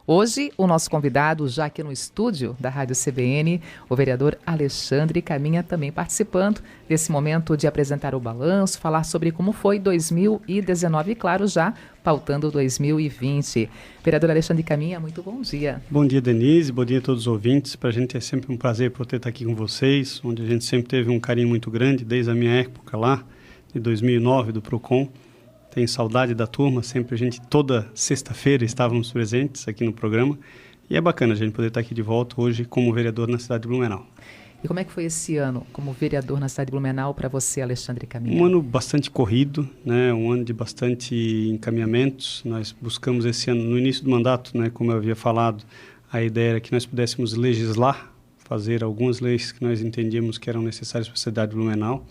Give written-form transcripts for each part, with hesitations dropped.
Hoje, o nosso convidado, já aqui no estúdio da Rádio CBN, o vereador Alexandre Caminha, também participando desse momento de apresentar o balanço, falar sobre como foi 2019 e, claro, já pautando 2020. Vereador Alexandre Caminha, muito bom dia. Bom dia, Denise, bom dia a todos os ouvintes. Para a gente é sempre um prazer poder estar aqui com vocês, onde a gente sempre teve um carinho muito grande, desde a minha época lá, de 2009, do PROCON. Tenho saudade da turma, sempre a gente, toda sexta-feira, estávamos presentes aqui no programa. E é bacana a gente poder estar aqui de volta hoje como vereador na cidade de Blumenau. E como é que foi esse ano como vereador na cidade de Blumenau para você, Alexandre Caminha? Um ano bastante corrido, né? Um ano de bastante encaminhamentos. Nós buscamos esse ano, no início do mandato, né? Como eu havia falado, a ideia era que nós pudéssemos legislar, fazer algumas leis que nós entendíamos que eram necessárias para a cidade de Blumenau.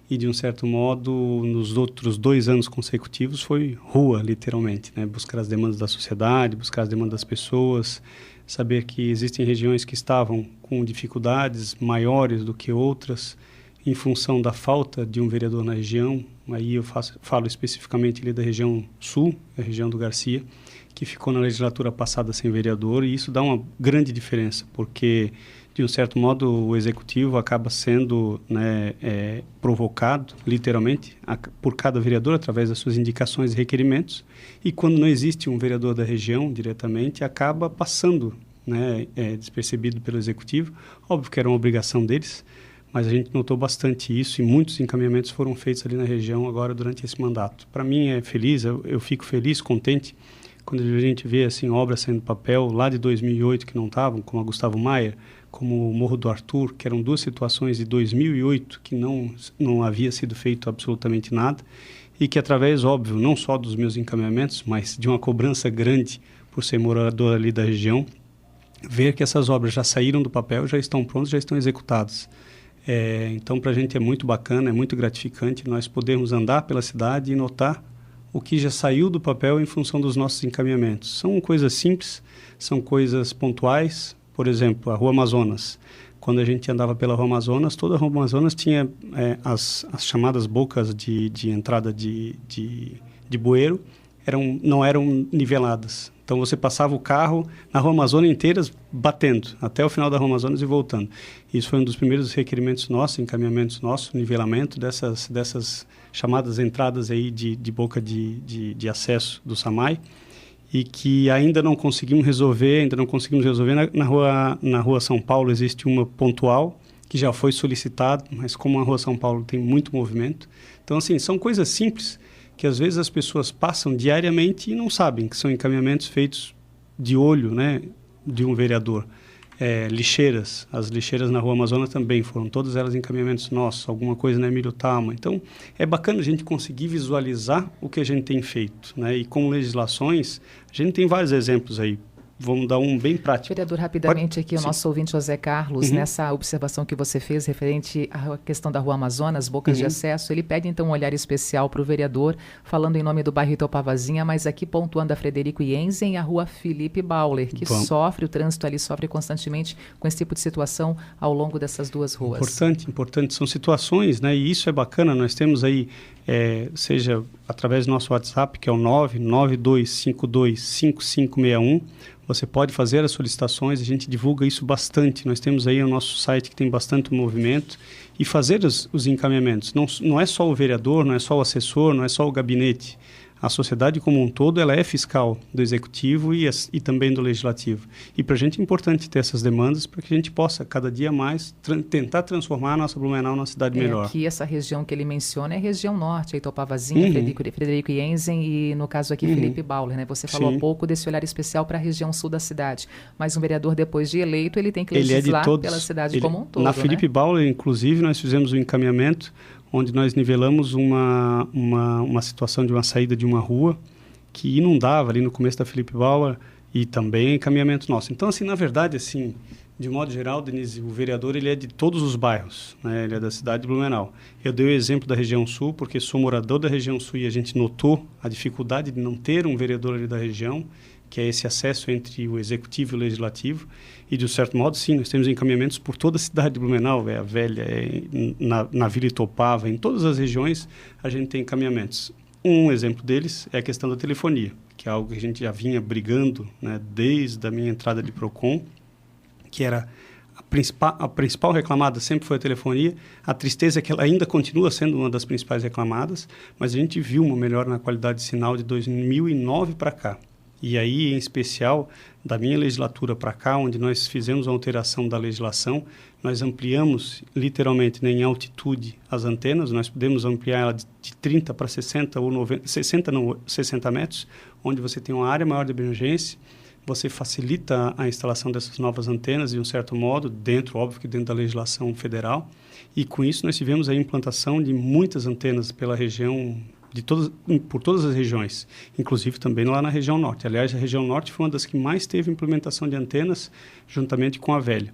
E, de um certo modo, nos outros 2 anos consecutivos, foi rua, literalmente, né? Buscar as demandas da sociedade, buscar as demandas das pessoas, saber que existem regiões que estavam com dificuldades maiores do que outras, em função da falta de um vereador na região. Aí eu falo especificamente ali da região sul, a região do Garcia, que ficou na legislatura passada sem vereador, e isso dá uma grande diferença, porque, de um certo modo, o executivo acaba sendo, né, provocado, literalmente, por cada vereador, através das suas indicações e requerimentos, e quando não existe um vereador da região, diretamente, acaba passando, né, despercebido pelo executivo. Óbvio que era uma obrigação deles, mas a gente notou bastante isso, e muitos encaminhamentos foram feitos ali na região agora durante esse mandato. Para mim é feliz, eu fico feliz, contente, quando a gente vê assim, obras saindo do papel lá de 2008 que não estavam, como a Gustavo Maier, como o Morro do Arthur, que eram 2 situações de 2008 que não havia sido feito absolutamente nada, e que através, óbvio, não só dos meus encaminhamentos, mas de uma cobrança grande por ser morador ali da região, ver que essas obras já saíram do papel, já estão prontas, já estão executadas. Então, para a gente é muito bacana, é muito gratificante nós podermos andar pela cidade e notar o que já saiu do papel em função dos nossos encaminhamentos. São coisas simples, são coisas pontuais. Por exemplo, a Rua Amazonas. Quando a gente andava pela Rua Amazonas, toda a Rua Amazonas tinha as chamadas bocas de entrada de bueiro, não eram niveladas. Então você passava o carro na Rua Amazonas inteira batendo, até o final da Rua Amazonas e voltando. Isso foi um dos primeiros requerimentos nossos, encaminhamentos nossos, nivelamento dessas chamadas entradas aí de boca de acesso do SAMAI, e que ainda não conseguimos resolver. Na Rua São Paulo existe uma pontual, que já foi solicitado, mas como a Rua São Paulo tem muito movimento. Então, assim, são coisas simples que às vezes as pessoas passam diariamente e não sabem que são encaminhamentos feitos de olho, né, de um vereador. Lixeiras, as lixeiras na Rua Amazonas também foram todas elas encaminhamentos nossos, alguma coisa na Emílio Tama. Então, é bacana a gente conseguir visualizar o que a gente tem feito, né? E com legislações, a gente tem vários exemplos aí. Vamos dar um bem prático. Vereador, rapidamente aqui, o Sim. nosso ouvinte José Carlos, nessa observação que você fez referente à questão da Rua Amazonas, bocas de acesso, ele pede então um olhar especial para o vereador, falando em nome do bairro Itopavazinha, mas aqui pontuando a Frederico Jensen e a Rua Felipe Bauer, que sofre, o trânsito ali sofre constantemente com esse tipo de situação ao longo dessas 2 ruas. Importante. São situações, né? E isso é bacana, nós temos aí, seja através do nosso WhatsApp, que é o 992525561, você pode fazer as solicitações, a gente divulga isso bastante. Nós temos aí o nosso site que tem bastante movimento, e fazer os encaminhamentos. Não é só o vereador, não é só o assessor, não é só o gabinete. A sociedade como um todo, ela é fiscal do executivo e também do legislativo. E para a gente é importante ter essas demandas para que a gente possa, cada dia mais, tentar transformar a nossa Blumenau numa cidade melhor. Aqui, essa região que ele menciona é a região norte, a Itopavazinha, Frederico Jensen e, no caso aqui, Felipe Bauer, né? Você falou há pouco desse olhar especial para a região sul da cidade. Mas um vereador, depois de eleito, ele tem que legislar pela cidade como um todo, Na Felipe Bauer, inclusive, nós fizemos um encaminhamento onde nós nivelamos uma situação de uma saída de uma rua que inundava ali no começo da Felipe Bauer, e também encaminhamento nosso. Então, assim, na verdade, assim, de modo geral, Denise, o vereador, ele é de todos os bairros, né? Ele é da cidade de Blumenau. Eu dei o exemplo da região sul, porque sou morador da região sul e a gente notou a dificuldade de não ter um vereador ali da região, que é esse acesso entre o executivo e o legislativo. E, de um certo modo, sim, nós temos encaminhamentos por toda a cidade de Blumenau, a Velha, na Vila Itopava, em todas as regiões a gente tem encaminhamentos. Um exemplo deles é a questão da telefonia. que é algo que a gente já vinha brigando, né, desde a minha entrada de PROCON, que era a principal reclamada sempre foi a telefonia. A tristeza é que ela ainda continua sendo uma das principais reclamadas, mas a gente viu uma melhora na qualidade de sinal de 2009 para cá. E aí, em especial, da minha legislatura para cá, onde nós fizemos a alteração da legislação, nós ampliamos, literalmente, né, em altitude as antenas. Nós podemos ampliar ela de 30 para 60 ou 90, 60 metros, onde você tem uma área maior de abrangência. Você facilita a instalação dessas novas antenas, de um certo modo, óbvio que dentro da legislação federal. E com isso nós tivemos a implantação de muitas antenas pela região, por todas as regiões, inclusive também lá na região norte. Aliás, a região norte foi uma das que mais teve implementação de antenas, juntamente com a velha.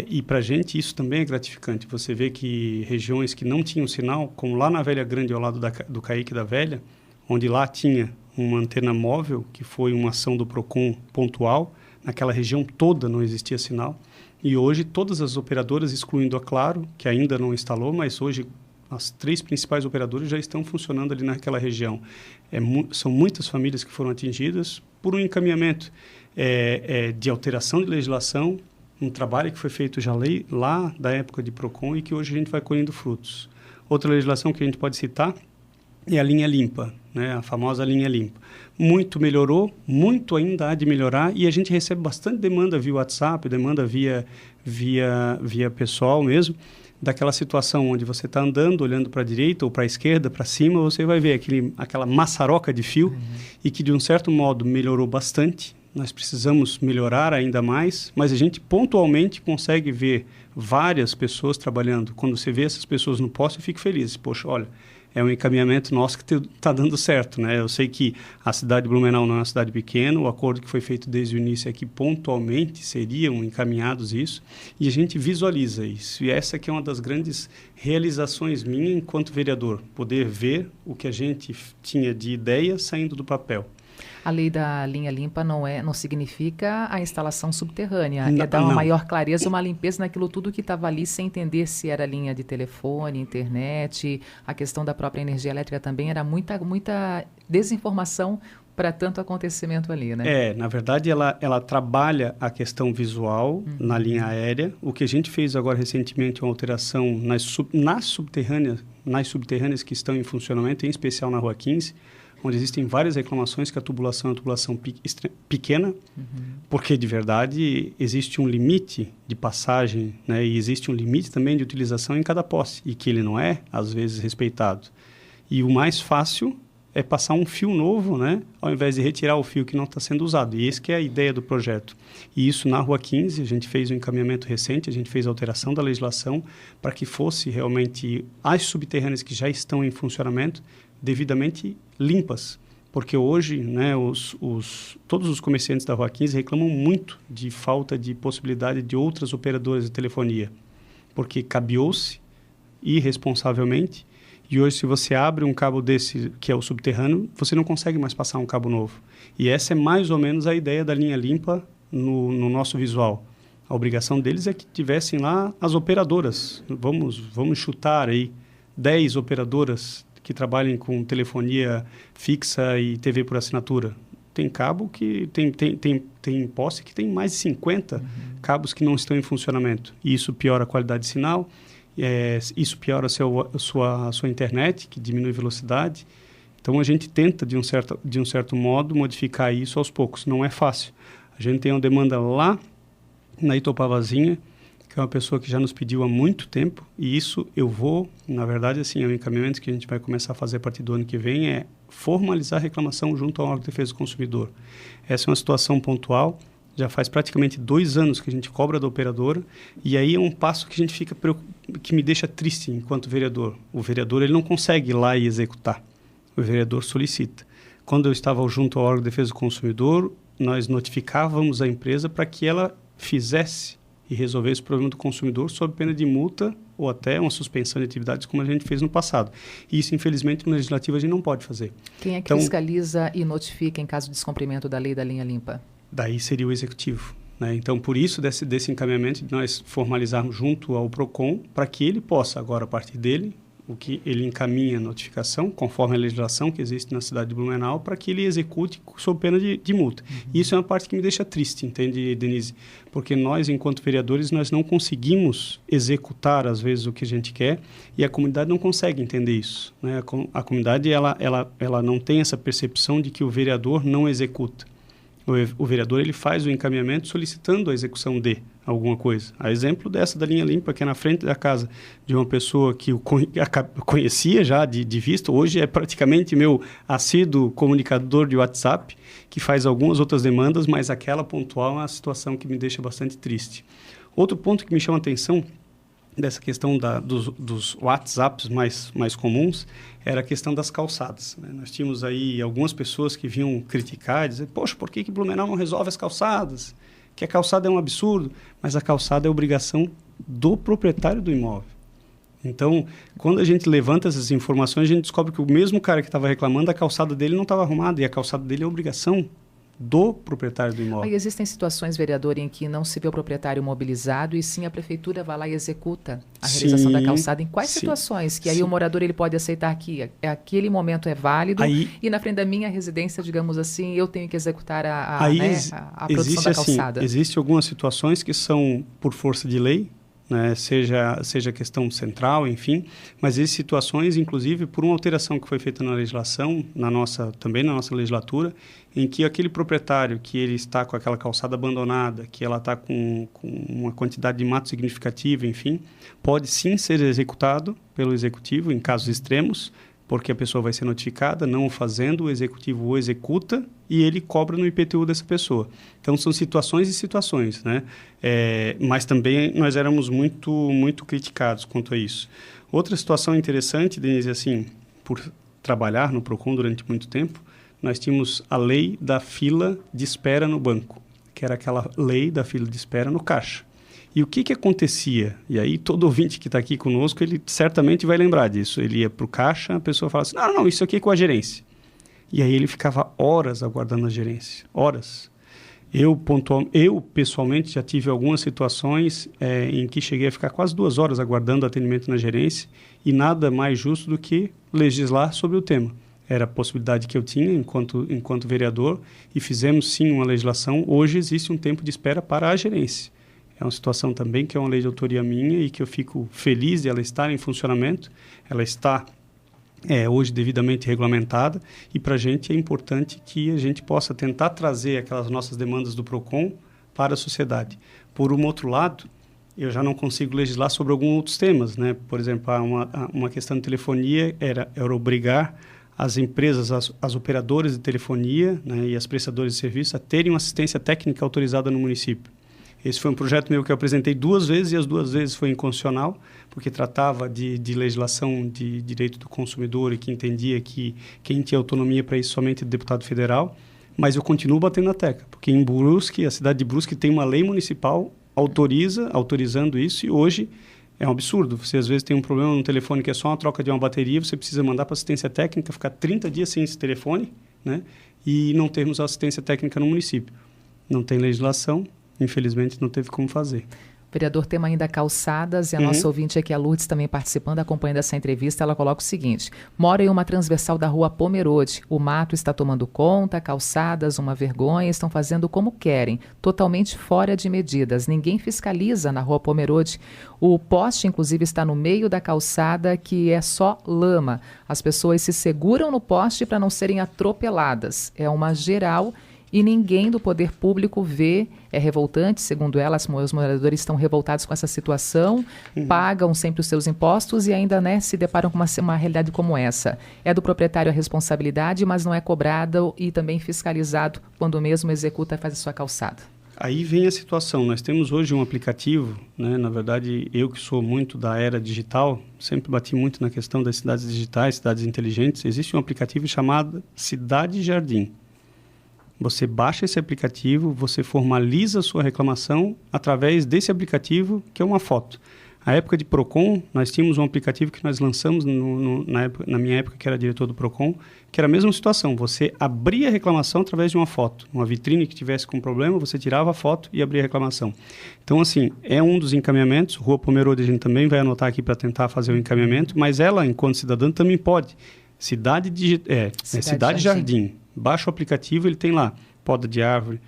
E para a gente isso também é gratificante. Você vê que regiões que não tinham sinal, como lá na Velha Grande, ao lado do Caique da Velha, onde lá tinha uma antena móvel, que foi uma ação do PROCON pontual, naquela região toda não existia sinal, e hoje todas as operadoras, excluindo a Claro, que ainda não instalou, mas hoje as 3 principais operadoras já estão funcionando ali naquela região. São muitas famílias que foram atingidas por um encaminhamento de alteração de legislação, um trabalho que foi feito já lá da época de PROCON e que hoje a gente vai colhendo frutos. Outra legislação que a gente pode citar é a linha limpa, né? A famosa linha limpa. Muito melhorou, muito ainda há de melhorar, e a gente recebe bastante demanda via WhatsApp, demanda via pessoal mesmo, daquela situação onde você está andando, olhando para a direita ou para a esquerda, para cima, você vai ver aquela maçaroca de fio, e que de um certo modo melhorou bastante. Nós precisamos melhorar ainda mais, mas a gente pontualmente consegue ver várias pessoas trabalhando. Quando você vê essas pessoas no poste, eu fico feliz. Poxa, olha, é um encaminhamento nosso que está dando certo, né? Eu sei que a cidade de Blumenau não é uma cidade pequena, o acordo que foi feito desde o início é que pontualmente seriam encaminhados isso, e a gente visualiza isso. E essa que é uma das grandes realizações minha enquanto vereador, poder ver o que a gente tinha de ideia saindo do papel. A lei da linha limpa não significa a instalação subterrânea, é dar uma maior clareza, uma limpeza naquilo tudo que estava ali, sem entender se era linha de telefone, internet, a questão da própria energia elétrica também, era muita desinformação para tanto acontecimento ali, né? Na verdade, ela trabalha a questão visual na linha aérea. O que a gente fez agora recentemente é uma alteração nas subterrâneas que estão em funcionamento, em especial na Rua 15, onde existem várias reclamações que a tubulação é uma tubulação pequena, porque, de verdade, existe um limite de passagem, né, e existe um limite também de utilização em cada poste, e que ele não é, às vezes, respeitado. E o mais fácil é passar um fio novo, né, ao invés de retirar o fio que não está sendo usado. E essa que é a ideia do projeto. E isso na Rua 15, a gente fez um encaminhamento recente, a gente fez a alteração da legislação para que fosse realmente as subterrâneas que já estão em funcionamento devidamente limpas, porque hoje, né, todos os comerciantes da Rua 15 reclamam muito de falta de possibilidade de outras operadoras de telefonia, porque cabeou-se irresponsavelmente, e hoje se você abre um cabo desse, que é o subterrâneo, você não consegue mais passar um cabo novo. E essa é mais ou menos a ideia da linha limpa no nosso visual. A obrigação deles é que tivessem lá as operadoras. Vamos chutar aí 10 operadoras que trabalhem com telefonia fixa e TV por assinatura. Tem cabo que tem poste que tem mais de 50 cabos que não estão em funcionamento. E isso piora a qualidade de sinal, isso piora a sua internet, que diminui a velocidade. Então a gente tenta, de um certo modo, modificar isso aos poucos. Não é fácil. A gente tem uma demanda lá na Itopavazinha, que é uma pessoa que já nos pediu há muito tempo, e isso na verdade, assim, é um encaminhamento que a gente vai começar a fazer a partir do ano que vem, é formalizar a reclamação junto ao órgão de defesa do consumidor. Essa é uma situação pontual, já faz praticamente 2 anos que a gente cobra da operadora, e aí é um passo que a gente que me deixa triste enquanto vereador. O vereador, ele não consegue ir lá e executar, o vereador solicita. Quando eu estava junto ao órgão de defesa do consumidor, nós notificávamos a empresa para que ela fizesse e resolver esse problema do consumidor sob pena de multa ou até uma suspensão de atividades, como a gente fez no passado. E isso, infelizmente, no legislativo a gente não pode fazer. Quem é que fiscaliza e notifica em caso de descumprimento da lei da linha limpa? Daí seria o executivo, né? Então, por isso, desse encaminhamento, de nós formalizarmos junto ao PROCON, para que ele possa, agora, a partir dele, o que ele encaminha a notificação, conforme a legislação que existe na cidade de Blumenau, para que ele execute sob pena de multa. E isso é uma parte que me deixa triste, entende, Denise? Porque nós, enquanto vereadores, nós não conseguimos executar, às vezes, o que a gente quer, e a comunidade não consegue entender isso, né? A comunidade, ela não tem essa percepção de que o vereador não executa. O vereador, ele faz o encaminhamento solicitando a execução de alguma coisa. A exemplo dessa da linha limpa, que é na frente da casa de uma pessoa que eu conhecia já de vista, hoje é praticamente meu assíduo comunicador de WhatsApp, que faz algumas outras demandas, mas aquela pontual é uma situação que me deixa bastante triste. Outro ponto que me chama a atenção dessa questão dos WhatsApps mais comuns era a questão das calçadas, né? Nós tínhamos aí algumas pessoas que vinham criticar, dizer, poxa, por que Blumenau não resolve as calçadas? Que a calçada é um absurdo, mas a calçada é obrigação do proprietário do imóvel. Então, quando a gente levanta essas informações, a gente descobre que o mesmo cara que estava reclamando, a calçada dele não estava arrumada, e a calçada dele é obrigação do proprietário do imóvel. Aí existem situações, vereador, em que não se vê o proprietário mobilizado e sim a prefeitura vai lá e executa a realização da calçada. Em quais situações? Que aí o morador ele pode aceitar que aquele momento é válido e na frente da minha residência, digamos assim, eu tenho que executar a produção da calçada. Existem algumas situações que são por força de lei, né, seja questão central, enfim, mas existem situações, inclusive, por uma alteração que foi feita na legislação, também na nossa legislatura, em que aquele proprietário que ele está com aquela calçada abandonada, que ela está com uma quantidade de mato significativa, enfim, pode sim ser executado pelo executivo em casos extremos, porque a pessoa vai ser notificada, não o fazendo, o executivo o executa e ele cobra no IPTU dessa pessoa. Então, são situações e situações, né? Mas também nós éramos muito criticados quanto a isso. Outra situação interessante, Denise, assim, por trabalhar no PROCON durante muito tempo, nós tínhamos a lei da fila de espera no banco, que era aquela lei da fila de espera no caixa. E o que acontecia? E aí todo ouvinte que está aqui conosco, ele certamente vai lembrar disso. Ele ia para o caixa, a pessoa falava assim, não, isso aqui é com a gerência. E aí ele ficava horas aguardando a gerência, horas. Eu pessoalmente, já tive algumas situações em que cheguei a ficar quase 2 horas aguardando atendimento na gerência e nada mais justo do que legislar sobre o tema. Era a possibilidade que eu tinha enquanto vereador e fizemos sim uma legislação. Hoje existe um tempo de espera para a gerência. É uma situação também que é uma lei de autoria minha e que eu fico feliz de ela estar em funcionamento. Ela está hoje devidamente regulamentada e para a gente é importante que a gente possa tentar trazer aquelas nossas demandas do PROCON para a sociedade. Por um outro lado, eu já não consigo legislar sobre alguns outros temas, né? Por exemplo, uma questão de telefonia era obrigar as empresas, as operadoras de telefonia, né, e as prestadoras de serviço a terem uma assistência técnica autorizada no município. Esse foi um projeto meu que eu apresentei 2 vezes e as 2 vezes foi inconstitucional, porque tratava de legislação de direito do consumidor e que entendia que quem tinha autonomia para isso somente o deputado federal, mas eu continuo batendo na tecla, porque em Brusque, a cidade de Brusque tem uma lei municipal autorizando isso e hoje é um absurdo. Você às vezes tem um problema no telefone que é só uma troca de uma bateria, você precisa mandar para assistência técnica, ficar 30 dias sem esse telefone, né? E não termos assistência técnica no município. Não tem legislação. Infelizmente, não teve como fazer. Vereador, tema ainda calçadas, e a nossa ouvinte aqui, a Lourdes, também participando, acompanhando essa entrevista, ela coloca o seguinte: mora em uma transversal da rua Pomerode, o mato está tomando conta, calçadas, uma vergonha, estão fazendo como querem, totalmente fora de medidas, ninguém fiscaliza na rua Pomerode, o poste, inclusive, está no meio da calçada, que é só lama, as pessoas se seguram no poste para não serem atropeladas, é uma geral. E ninguém do poder público vê, é revoltante, segundo ela, os moradores estão revoltados com essa situação, pagam sempre os seus impostos e ainda se deparam com uma realidade como essa. É do proprietário a responsabilidade, mas não é cobrado e também fiscalizado quando mesmo executa e faz a sua calçada. Aí vem a situação, nós temos hoje um aplicativo, né? Na verdade, eu que sou muito da era digital, sempre bati muito na questão das cidades digitais, cidades inteligentes, existe um aplicativo chamado Cidade Jardim. Você baixa esse aplicativo, você formaliza a sua reclamação através desse aplicativo, que é uma foto. A época de PROCON, nós tínhamos um aplicativo que nós lançamos na minha época, que era diretor do PROCON, que era a mesma situação. Você abria a reclamação através de uma foto. Uma vitrine que tivesse com problema, você tirava a foto e abria a reclamação. Então, assim, é um dos encaminhamentos. Rua Pomerode a gente também vai anotar aqui para tentar fazer o encaminhamento, mas ela, enquanto cidadã, também pode. Cidade Jardim. Baixa o aplicativo, ele tem lá poda de árvore,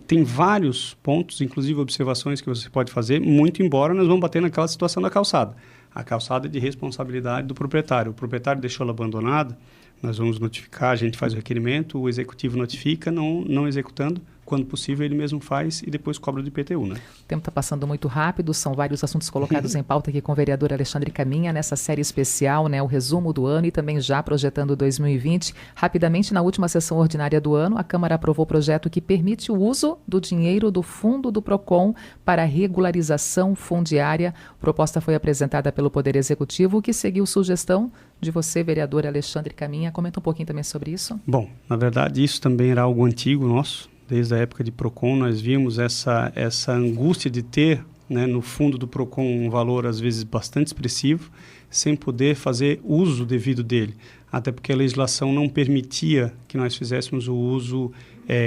tem vários pontos, inclusive observações que você pode fazer, muito embora nós vamos bater naquela situação da calçada. A calçada é de responsabilidade do proprietário. O proprietário deixou ela abandonada, nós vamos notificar, a gente faz o requerimento, o executivo notifica, não executando. Quando possível, ele mesmo faz e depois cobra do IPTU, né? O tempo está passando muito rápido, são vários assuntos colocados em pauta aqui com o vereador Alexandre Caminha, nessa série especial, né, o resumo do ano e também já projetando 2020. Rapidamente, na última sessão ordinária do ano, a Câmara aprovou o projeto que permite o uso do dinheiro do fundo do PROCON para regularização fundiária. A proposta foi apresentada pelo Poder Executivo, que seguiu sugestão de você, vereador Alexandre Caminha. Comenta um pouquinho também sobre isso. Bom, na verdade, isso também era algo antigo nosso. Desde a época de PROCON, nós vimos essa angústia de ter, né, no fundo do PROCON um valor, às vezes, bastante expressivo, sem poder fazer uso devido dele. Até porque a legislação não permitia que nós fizéssemos o uso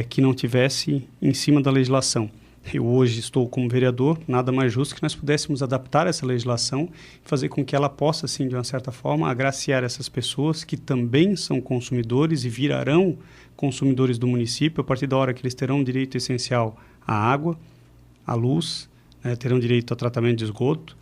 que não tivesse em cima da legislação. Eu hoje estou como vereador, nada mais justo que nós pudéssemos adaptar essa legislação e fazer com que ela possa, assim, de uma certa forma, agraciar essas pessoas que também são consumidores e virarão consumidores do município a partir da hora que eles terão direito essencial à água, à luz, terão direito a tratamento de esgoto,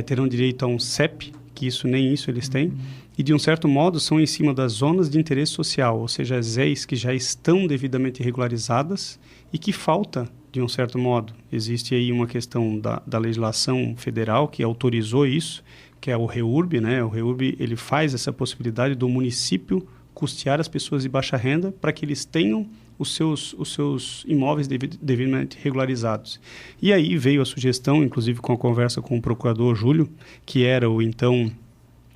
terão direito a um CEP, que nem isso eles têm, e de um certo modo são em cima das zonas de interesse social, ou seja, as ZEIs que já estão devidamente regularizadas e que falta, de um certo modo. Existe aí uma questão da legislação federal que autorizou isso, que é o REURB, né? O REURB, ele faz essa possibilidade do município custear as pessoas de baixa renda para que eles tenham os seus imóveis devidamente regularizados. E aí veio a sugestão, inclusive com a conversa com o procurador Júlio, que era o então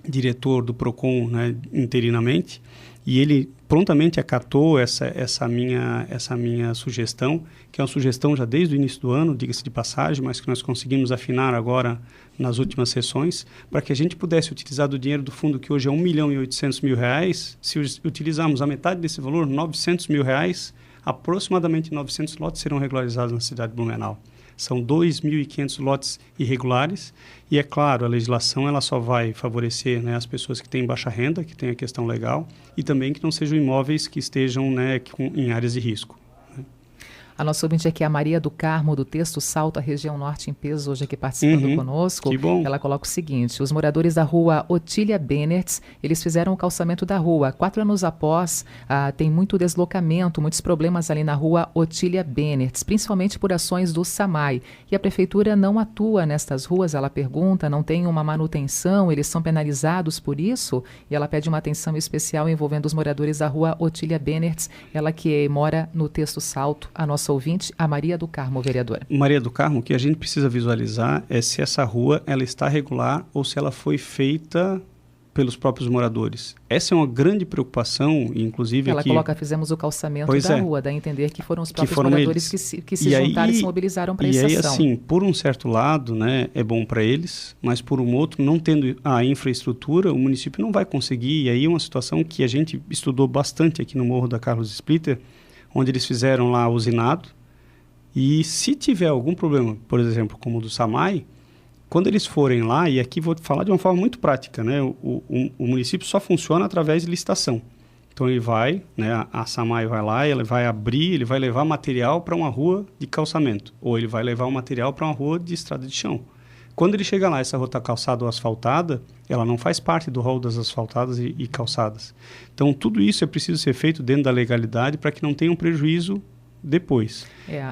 diretor do PROCON, né, interinamente, e ele prontamente acatou essa minha sugestão, que é uma sugestão já desde o início do ano, diga-se de passagem, mas que nós conseguimos afinar agora nas últimas sessões, para que a gente pudesse utilizar do dinheiro do fundo, que hoje é R$1.800.000, se utilizarmos a metade desse valor, R$900.000, aproximadamente 900 lotes serão regularizados na cidade de Blumenau. São 2.500 lotes irregulares e, é claro, a legislação ela só vai favorecer, né, as pessoas que têm baixa renda, que têm a questão legal, e também que não sejam imóveis que estejam, né, em áreas de risco. A nossa ouvinte aqui é a Maria do Carmo, do Texto Salto, a região norte em peso, hoje aqui participando conosco. Que bom. Ela coloca o seguinte: os moradores da rua Otília Benertz, eles fizeram o calçamento da rua. 4 anos após, tem muito deslocamento, muitos problemas ali na rua Otília Benertz, principalmente por ações do SAMAI. E a prefeitura não atua nestas ruas, ela pergunta, não tem uma manutenção, eles são penalizados por isso? E ela pede uma atenção especial envolvendo os moradores da rua Otília Benertz, ela que mora no Texto Salto, a nossa ouvinte, a Maria do Carmo, vereadora. Maria do Carmo, o que a gente precisa visualizar é se essa rua ela está regular ou se ela foi feita pelos próprios moradores. Essa é uma grande preocupação, inclusive ela aqui... coloca, fizemos o calçamento da rua, dá a entender que foram os próprios moradores que se juntaram e se mobilizaram para essa ação. E aí, assim, por um certo lado, né, é bom para eles, mas por um outro, não tendo a infraestrutura, o município não vai conseguir, e aí é uma situação que a gente estudou bastante aqui no Morro da Carlos Splitter, onde eles fizeram lá usinado, e se tiver algum problema, por exemplo, como o do SAMAI, quando eles forem lá, e aqui vou falar de uma forma muito prática, né, o município só funciona através de licitação. Então ele vai, né, a SAMAI vai lá, ele vai abrir, ele vai levar material para uma rua de calçamento, ou ele vai levar o material para uma rua de estrada de chão. Quando ele chega lá, essa rua está calçada ou asfaltada, ela não faz parte do rol das asfaltadas e calçadas. Então, tudo isso é preciso ser feito dentro da legalidade para que não tenha um prejuízo depois.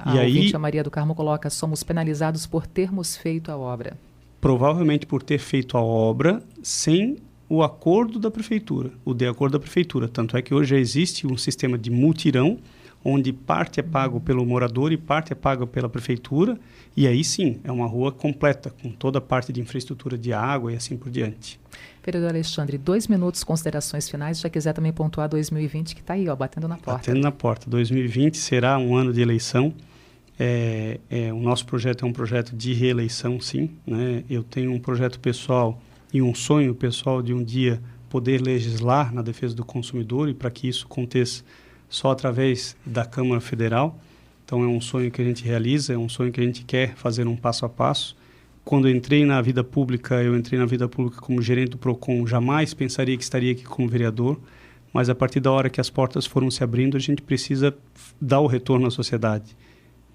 A Maria do Carmo coloca, somos penalizados por termos feito a obra. Provavelmente por ter feito a obra sem o acordo da prefeitura, o de acordo da prefeitura. Tanto é que hoje já existe um sistema de mutirão, onde parte é pago pelo morador e parte é paga pela prefeitura, e aí sim, é uma rua completa, com toda a parte de infraestrutura de água e assim por diante. Vereador Alexandre, 2 minutos, considerações finais, já quiser também pontuar 2020, que está aí, ó, batendo na porta. Batendo na porta. 2020 será um ano de eleição. O nosso projeto é um projeto de reeleição, sim, né? Eu tenho um projeto pessoal e um sonho pessoal de um dia poder legislar na defesa do consumidor, e para que isso aconteça só através da Câmara Federal. Então é um sonho que a gente realiza, é um sonho que a gente quer fazer um passo a passo. Quando eu entrei na vida pública como gerente do PROCON, jamais pensaria que estaria aqui como vereador, mas a partir da hora que as portas foram se abrindo, a gente precisa dar o retorno à sociedade.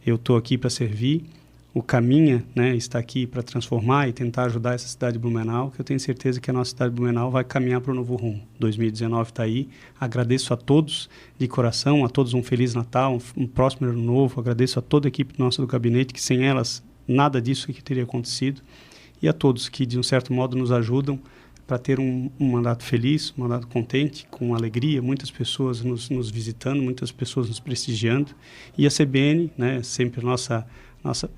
Eu estou aqui para servir, o Caminha, né, está aqui para transformar e tentar ajudar essa cidade de Blumenau, que eu tenho certeza que a nossa cidade de Blumenau vai caminhar para o novo rumo. 2019 está aí. Agradeço a todos de coração, a todos um Feliz Natal, um próximo ano novo. Agradeço a toda a equipe nossa do gabinete, que sem elas nada disso aqui teria acontecido. E a todos que, de um certo modo, nos ajudam para ter um mandato feliz, um mandato contente, com alegria, muitas pessoas nos visitando, muitas pessoas nos prestigiando. E a CBN, né, sempre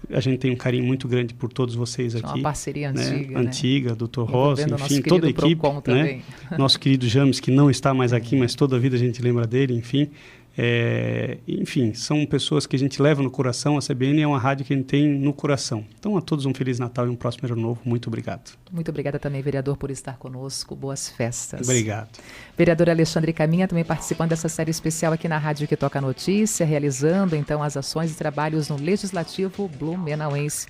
a gente tem um carinho muito grande por todos vocês aqui. Uma parceria antiga, né? Antiga, Dr. Rosa, enfim, toda a equipe. Né? Nosso querido James, que não está mais aqui, mas toda a vida a gente lembra dele, enfim. Enfim, são pessoas que a gente leva no coração. A CBN é uma rádio que a gente tem no coração. Então, a todos um Feliz Natal e um próximo ano novo. Muito obrigado. Muito obrigada também, vereador, por estar conosco. Boas festas. Obrigado. Vereador Alexandre Caminha também participando dessa série especial aqui na Rádio Que Toca Notícia, realizando então as ações e trabalhos no Legislativo Blumenauense.